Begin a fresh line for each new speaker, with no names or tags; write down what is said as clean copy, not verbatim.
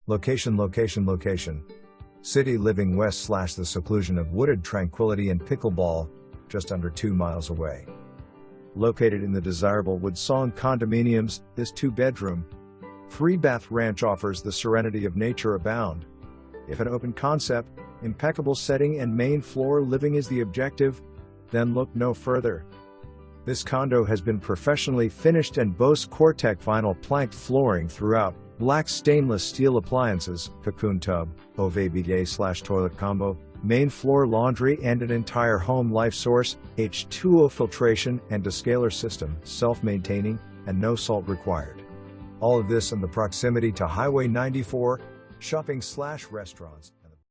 Location. City living west / the seclusion of wooded tranquility and pickleball, just under 2 miles away. Located in the desirable WoodSong Condomeniums, this 2-bedroom, 3-bath ranch offers the serenity of nature abound. If an open concept, impeccable setting and main floor living is the objective, then look no further. This condo has been professionally finished and boasts Coretec Vinyl Plank flooring throughout, black stainless steel appliances, Cocoon Tub, bidet / toiletcombo, main floor laundry and an entire home life source, H2O filtration and descaler system, self-maintaining, and no salt required. All of this in the proximity to Highway 94, shopping / restaurants.